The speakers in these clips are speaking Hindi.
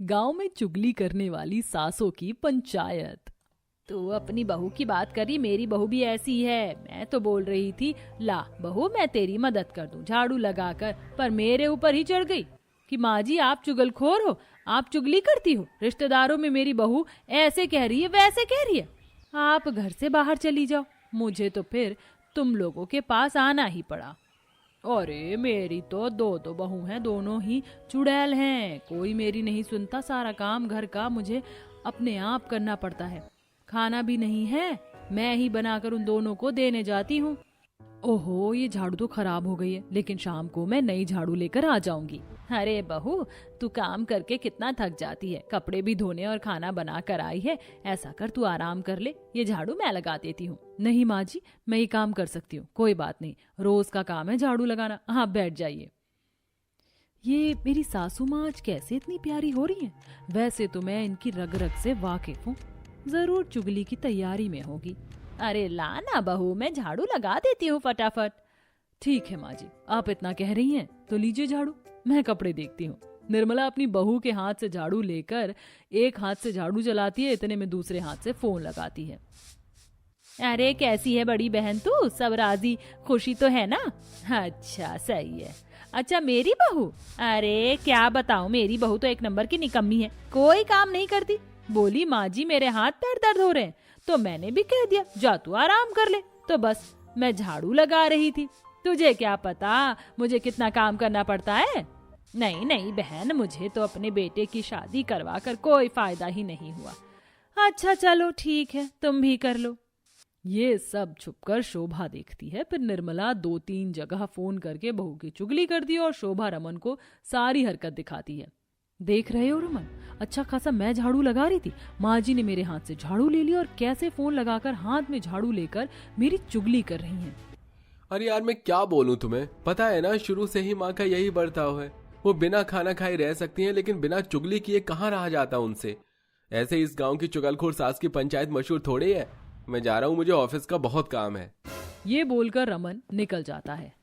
गांव में चुगली करने वाली सासों की पंचायत। तू अपनी बहू की बात करी, मेरी बहू भी ऐसी है। मैं तो बोल रही थी ला बहू मैं तेरी मदद कर दूं झाड़ू लगाकर, पर मेरे ऊपर ही चढ़ गई कि माँ जी आप चुगलखोर हो, आप चुगली करती हो। रिश्तेदारों में मेरी बहू ऐसे कह रही है वैसे कह रही है, आप घर से बाहर चली जाओ। मुझे तो फिर तुम लोगों के पास आना ही पड़ा। अरे मेरी तो दो बहू हैं, दोनों ही चुड़ैल हैं, कोई मेरी नहीं सुनता। सारा काम घर का मुझे अपने आप करना पड़ता है। खाना भी नहीं है, मैं ही बनाकर उन दोनों को देने जाती हूँ। ओहो, ये झाड़ू तो खराब हो गई है, लेकिन शाम को मैं नई झाड़ू लेकर आ जाऊंगी। अरे बहू तू काम करके कितना थक जाती है, कपड़े भी धोने और खाना बना कर आई है। ऐसा कर तू आराम कर ले, ये झाड़ू मैं लगा देती हूँ। नहीं माँ जी, मैं ये काम कर सकती हूँ, कोई बात नहीं, रोज का काम है झाड़ू लगाना। हाँ बैठ जाइए। ये मेरी सासू माँ आज कैसे इतनी प्यारी हो रही हैं? वैसे तो मैं इनकी रग रग से वाकिफ हूँ, जरूर चुगली की तैयारी में होगी। अरे ला ना बहू, मैं झाड़ू लगा देती हूँ फटाफट। ठीक है माँ जी, आप इतना कह रही हैं तो लीजिए झाड़ू, मैं कपड़े देखती हूँ। निर्मला अपनी बहू के हाथ से झाड़ू लेकर एक हाथ से झाड़ू चलाती है, इतने में दूसरे हाथ से फोन लगाती है। अरे कैसी है बड़ी बहन तू, सब राजी खुशी तो है ना? अच्छा सही है। अच्छा मेरी बहू, अरे क्या बताऊं, मेरी बहू तो एक नंबर की निकम्मी है, कोई काम नहीं करती। बोली माँ जी मेरे हाथ पैर दर्द हो रहे हैं, तो मैंने भी कह दिया जा तू आराम कर ले। तो बस मैं झाड़ू लगा रही थी, तुझे क्या पता मुझे कितना काम करना पड़ता है। नहीं नहीं बहन, मुझे तो अपने बेटे की शादी करवा कर कोई फायदा ही नहीं हुआ। अच्छा चलो ठीक है, तुम भी कर लो। ये सब छुपकर शोभा देखती है। फिर निर्मला 2-3 जगह फोन करके बहू की चुगली कर दी और शोभा रमन को सारी हरकत दिखाती है। देख रहे हो रमन, अच्छा खासा मैं झाड़ू लगा रही थी, माँ जी ने मेरे हाथ से झाड़ू ले लिया और कैसे फोन लगाकर हाथ में झाड़ू लेकर मेरी चुगली कर रही हैं। अरे यार मैं क्या बोलूं तुम्हें, पता है ना शुरू से ही माँ का यही बर्ताव है। वो बिना खाना खाए रह सकती हैं, लेकिन बिना चुगली किए कहाँ रहा जाता उनसे। ऐसे इस गांव की चुगलखोर सास की पंचायत मशहूर थोड़ी है। मैं जा रहा हूँ, मुझे ऑफिस का बहुत काम है। ये बोलकर रमन निकल जाता है।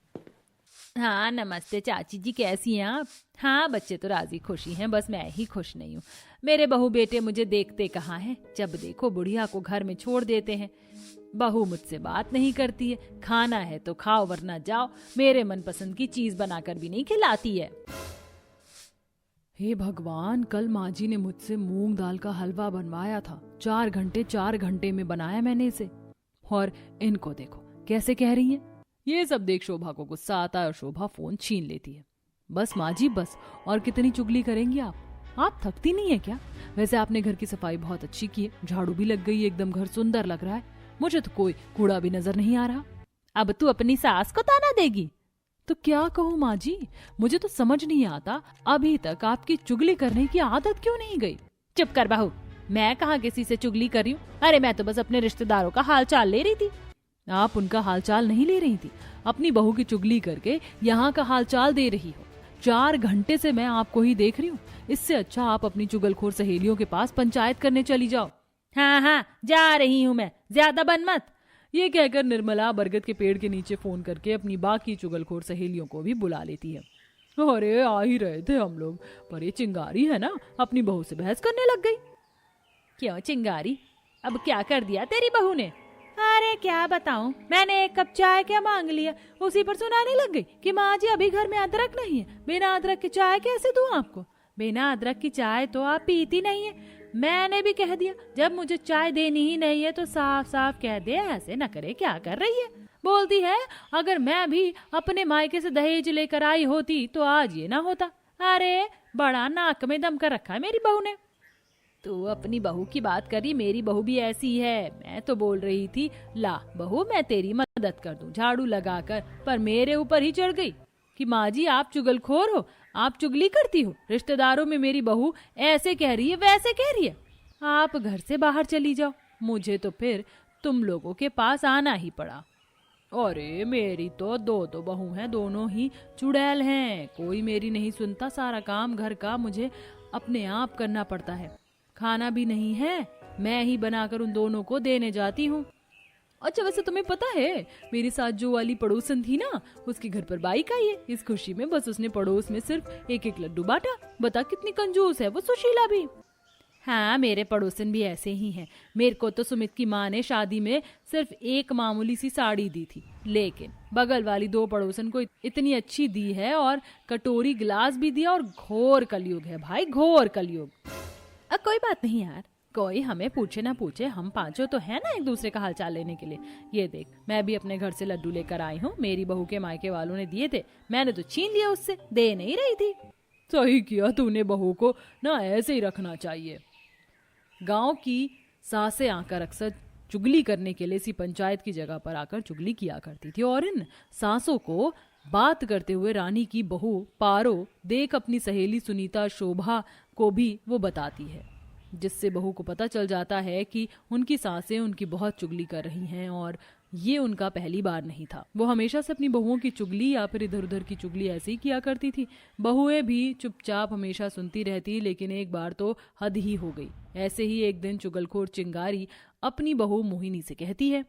हाँ नमस्ते चाची जी, कैसी हैं आप? हाँ बच्चे तो राजी खुशी हैं, बस मैं ही खुश नहीं हूँ। मेरे बहू बेटे मुझे देखते कहाँ हैं, जब देखो बुढ़िया को घर में छोड़ देते हैं। बहू मुझसे बात नहीं करती है, खाना है तो खाओ वरना जाओ, मेरे मनपसंद की चीज बनाकर भी नहीं खिलाती है। हे भगवान, कल माँ जी ने मुझसे मूंग दाल का हलवा बनवाया था, 4 घंटे में बनाया मैंने इसे, और इनको देखो कैसे कह रही हैं। ये सब देख शोभा को गुस्सा आता है और शोभा फोन छीन लेती है। बस माँ जी बस, और कितनी चुगली करेंगी आप थकती नहीं है क्या? वैसे आपने घर की सफाई बहुत अच्छी की है, झाड़ू भी लग गई, एकदम घर सुंदर लग रहा है, मुझे तो कोई कूड़ा भी नजर नहीं आ रहा। अब तू अपनी सास को ताना देगी? तो क्या कहूँ माँ जी, मुझे तो समझ नहीं आता अभी तक आपकी चुगली करने की आदत क्यों नहीं गई। चुप कर बहू, मैं कहाँ किसी से चुगली कर रही हूँ? अरे मैं तो बस अपने रिश्तेदारों का हाल चाल ले रही थी। आप उनका हालचाल नहीं ले रही थी, अपनी बहू की चुगली करके यहाँ का हालचाल दे रही हो। 4 घंटे से मैं आपको ही देख रही हूँ, इससे अच्छा आप अपनी चुगलखोर सहेलियों के पास पंचायत करने चली जाओ। हाँ हाँ जा रही हूँ मैं, ज्यादा बन मत। ये कहकर निर्मला बरगद के पेड़ के नीचे फोन करके अपनी बाकी चुगलखोर सहेलियों को भी बुला लेती है। अरे आ ही रहे थे हम लोग, पर ये चिंगारी है ना, अपनी बहू से बहस करने लग गई। क्यों चिंगारी, अब क्या कर दिया तेरी बहू ने? अरे क्या बताऊं, मैंने एक कप चाय क्या मांग लिया, उसी पर सुनाने लग गई कि माँ जी अभी घर में अदरक नहीं है, बिना अदरक की चाय कैसे दूं आपको? बिना अदरक की चाय तो आप पीती नहीं है। मैंने भी कह दिया जब मुझे चाय देनी ही नहीं है तो साफ साफ कह दे, ऐसे न करे। क्या कर रही है? बोलती है अगर मैं भी अपने मायके से दहेज लेकर आई होती तो आज ये ना होता। अरे बड़ा नाक में दम कर रखा है मेरी बहू ने। तू अपनी बहू की बात करी, मेरी बहू भी ऐसी है। मैं तो बोल रही थी ला बहू मैं तेरी मदद कर दूं झाड़ू लगाकर, पर मेरे ऊपर ही चढ़ गई कि माँ जी आप चुगलखोर हो, आप चुगली करती हो। रिश्तेदारों में मेरी बहू ऐसे कह रही है वैसे कह रही है, आप घर से बाहर चली जाओ। मुझे तो फिर तुम लोगों के पास आना ही पड़ा। अरे मेरी तो दो बहू हैं, दोनों ही चुड़ैल हैं, कोई मेरी नहीं सुनता। सारा काम घर का मुझे अपने आप करना पड़ता है। खाना भी नहीं है, मैं ही बनाकर उन दोनों को देने जाती हूँ। अच्छा वैसे तुम्हें पता है मेरे साथ जो वाली पड़ोसन थी ना, उसके घर पर बाइक आई है। इस खुशी में बस उसने पड़ोस में सिर्फ एक एक लड्डू बांटा। बता कितनी कंजूस है वो सुशीला भी। हाँ, मेरे पड़ोसन भी ऐसे ही हैं। मेरे को तो सुमित की माँ ने शादी में सिर्फ एक मामूली सी साड़ी दी थी, लेकिन बगल वाली 2 पड़ोसन को इतनी अच्छी दी है और कटोरी गिलास भी दिया। और घोर कलयुग है भाई, घोर कलयुग। अब कोई बात नहीं यार, कोई हमें पूछे ना पूछे, हम 5 तो है ना एक दूसरे का हालचाल लेने के लिए। ये देख, मैं भी अपने घर से लड्डू लेकर आई हूँ। मेरी बहू के मायके वालों ने दिए थे, मैंने तो छीन लिया उससे, दे नहीं रही थी। सही किया तूने, बहू को ना ऐसे ही रखना चाहिए। गांव की सासें आकर अक्सर चुगली करने के लिए इसी पंचायत की जगह पर आकर चुगली किया करती थी, और इन सासों को बात करते हुए रानी की बहू पारो देख अपनी सहेली सुनीता शोभा को भी वो बताती है, जिससे बहू को पता चल जाता है कि उनकी सासें उनकी बहुत चुगली कर रही हैं। और ये उनका पहली बार नहीं था। वो हमेशा से अपनी बहुओं की चुगली या फिर इधर उधर की चुगली ऐसे ही किया करती थी। बहुएं भी चुपचाप हमेशा सुनती रहती, लेकिन एक बार तो हद ही हो गई। ऐसे ही एक दिन चुगलखोर चिंगारी अपनी बहू मोहिनी से कहती है,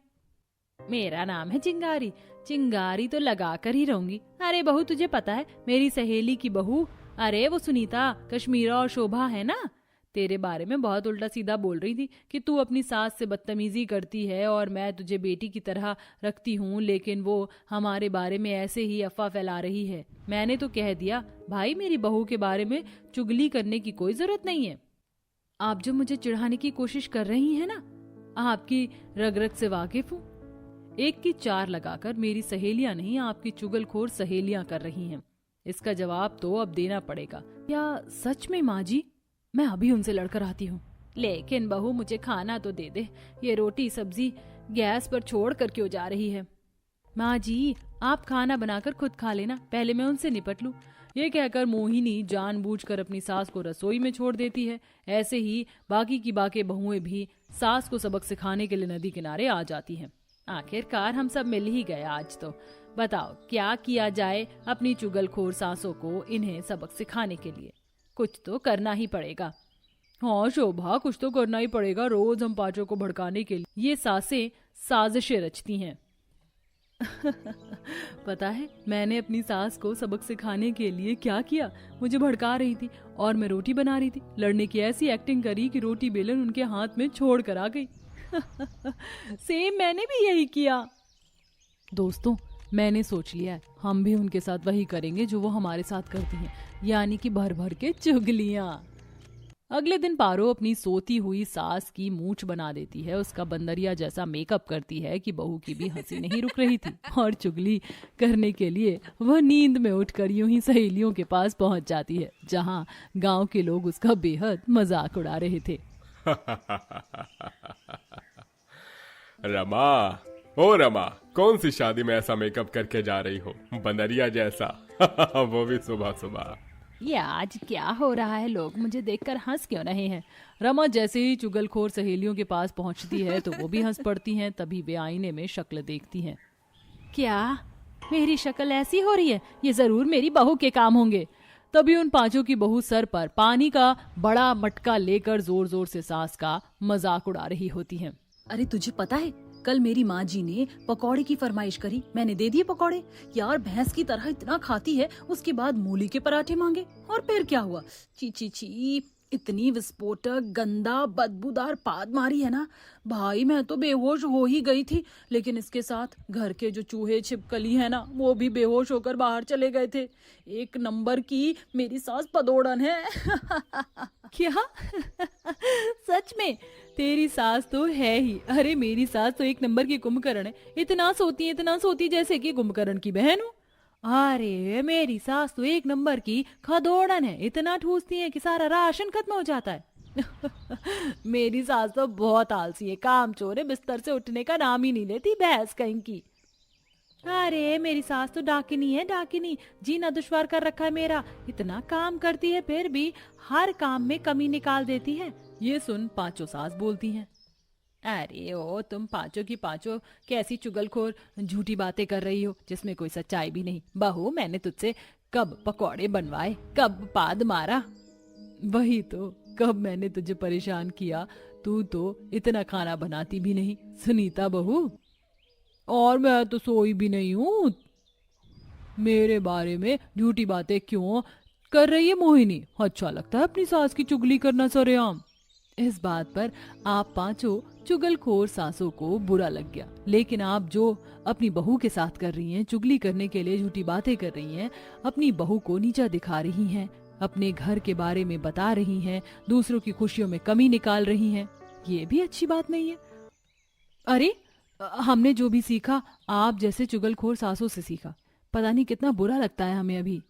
मेरा नाम है चिंगारी, चिंगारी तो लगा कर ही रहूंगी। अरे बहू, तुझे पता है मेरी सहेली की बहू, अरे वो सुनीता, कश्मीरा और शोभा है ना, तेरे बारे में बहुत उल्टा सीधा बोल रही थी कि तू अपनी सास से बदतमीजी करती है और मैं तुझे बेटी की तरह रखती हूँ, लेकिन वो हमारे बारे में ऐसे ही अफवाह फैला रही है। मैंने तो कह दिया, भाई मेरी बहू के बारे में चुगली करने की कोई जरूरत नहीं है। आप जो मुझे चिढ़ाने की कोशिश कर रही हैं ना, आपकी रग रग से वाकिफ हूँ। एक की 4 लगाकर मेरी सहेलियां नहीं, आपकी चुगलखोर सहेलियां कर रही हैं। इसका जवाब तो अब देना पड़ेगा। या सच में माँ जी, मैं अभी उनसे लड़कर आती हूँ। लेकिन बहू मुझे खाना तो दे दे, ये रोटी सब्जी गैस पर छोड़ कर क्यों जा रही है। माँ जी, आप खाना बनाकर खुद खा लेना, पहले मैं उनसे निपट लूं। ये कहकर मोहिनी जानबूझकर अपनी सास को रसोई में छोड़ देती है। ऐसे ही बाकी की बाकी बहुएं भी सास को सबक सिखाने के लिए नदी किनारे आ जाती हैं। आखिरकार हम सब मिल ही गए आज तो। बताओ क्या किया जाए अपनी चुगलखोर सासों को इन्हें सबक सिखाने के लिए? कुछ तो करना ही पड़ेगा। हाँ शोभा, कुछ तो करना ही पड़ेगा। रोज हम 5 को भड़काने के लिए ये सासें साजिशें रचती हैं। पता है मैंने अपनी सास को सबक सिखाने के लिए क्या किया? मुझे भड़का रही थी और मैं रोटी बना रही थी। लड़ने की ऐसी एक्टिंग करी कि रोटी बेलन उनके हाथ में छोड़ कर आ गई। सेम मैंने भी यही किया। दोस्तों, मैंने सोच लिया है हम भी उनके साथ वही करेंगे जो वो हमारे साथ करती हैं, यानी कि भर भर के चुगलियां। अगले दिन पारो अपनी सोती हुई सास की मूंछ बना देती है, उसका बंदरिया जैसा मेकअप करती है कि बहू की भी हंसी नहीं रुक रही थी, और चुगली करने के लिए वह नींद में उठकर यूं ही सहेलियों के पास पहुंच जाती है, जहां गांव के लोग उसका बेहद मजाक उड़ा रहे थे। रमा, ओ रमा, कौन सी शादी में ऐसा मेकअप करके जा रही हो, बंदरिया जैसा। वो भी सुबह सुबह। ये आज क्या हो रहा है? लोग मुझे देखकर हंस क्यों रहे हैं? रमा जैसे ही चुगलखोर सहेलियों के पास पहुंचती है तो वो भी हंस पड़ती हैं। तभी वे आईने में शक्ल देखती हैं। क्या मेरी शक्ल ऐसी हो रही है? ये जरूर मेरी बहू के काम होंगे। तभी उन 5 की बहू सर पर पानी का बड़ा मटका लेकर जोर जोर से सास का मजाक उड़ा रही होती हैं। अरे तुझे पता है, कल मेरी माँ जी ने पकौड़े की फरमाइश करी, मैंने दे दिए पकौड़े। यार भैंस की तरह इतना खाती है, उसके बाद मूली के पराठे मांगे, और फिर क्या हुआ? ची ची ची, इतनी विस्फोटक गंदा बदबूदार पाद मारी है ना भाई, मैं तो बेहोश हो ही गई थी। लेकिन इसके साथ घर के जो चूहे छिपकली है ना, वो भी बेहोश होकर बाहर चले गए थे। एक नंबर की मेरी सास पदोड़न है। क्या? सच में? तेरी सास तो है ही। अरे मेरी सास तो एक नंबर की कुंभकर्ण है, इतना सोती जैसे कि कुंभकर्ण की बहन हो। अरे मेरी सास तो एक नंबर की खदोड़न है, इतना ठूसती है कि सारा राशन खत्म हो जाता है। मेरी सास तो बहुत आलसी है, कामचोर है, बिस्तर से उठने का नाम ही नहीं लेती, भैंस कहीं की। अरे मेरी सास तो डाकिनी है, डाकिनी, जीना दुश्वार कर रखा है मेरा। इतना काम करती है फिर भी हर काम में कमी निकाल देती है। ये सुन 5 सास बोलती हैं, अरे ओ, तुम 5 की 5 कैसी चुगलखोर झूठी बातें कर रही हो जिसमें कोई सच्चाई भी नहीं। बहू, मैंने तुझसे कब पकौड़े बनवाए, कब पाद मारा? वही तो, कब मैंने तुझे परेशान किया? तू तो इतना खाना बनाती भी नहीं। सुनीता बहू, और मैं तो सोई भी नहीं हूँ। मेरे बारे में झूठी बातें क्यों कर रही है मोहिनी? अच्छा लगता है अपनी सास की चुगली करना सरेआम। इस बात पर आप पांचों चुगलखोर सासों को बुरा लग गया। लेकिन आप जो अपनी बहू के साथ कर रही हैं, चुगली करने के लिए झूठी बातें कर रही हैं, अपनी बहू को नीचा दिखा रही हैं, अपने घर के बारे में बता रही हैं, दूसरों की खुशियों में कमी निकाल रही हैं, ये भी अच्छी बात नहीं है। अरे हमने जो भी सीखा आप जैसे चुगलखोर सासों से सीखा। पता नहीं कितना बुरा लगता है हमें अभी।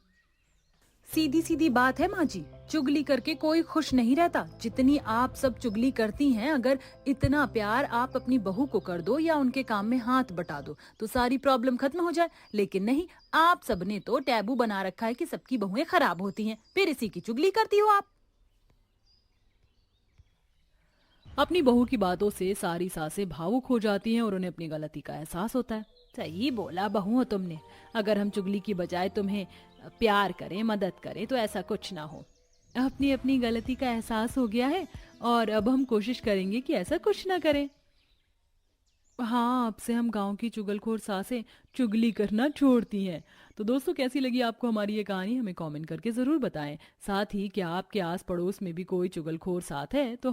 सीधी सीधी बात है माँ जी, चुगली करके कोई खुश नहीं रहता। जितनी आप सब चुगली करती हैं, अगर इतना प्यार आप अपनी बहू को कर दो या उनके काम में हाथ बटा दो तो सारी प्रॉब्लम खत्म हो जाए। लेकिन नहीं, आप सबने तो टैबू बना रखा है कि सबकी बहुएं खराब होती हैं, फिर इसी की चुगली करती हो आप। अपनी बहू की बातों से सारी सासें भावुक हो जाती हैं और उन्हें अपनी गलती का एहसास होता है। सही बोला बहू हो तुमने। अगर हम चुगली की बजाय तुम्हें प्यार करें, मदद करें तो ऐसा कुछ ना हो। अपनी अपनी गलती का एहसास हो गया है और अब हम कोशिश करेंगे कि ऐसा कुछ ना करें। हाँ, अब से हम गांव की चुगलखोर सासें चुगली करना छोड़ती हैं। तो दोस्तों, कैसी लगी आपको हमारी ये कहानी? हमें कमेंट करके जरूर बताएं। साथ ही क्या आपके आस पड़ोस में भी कोई चुगलखोर साथ है तो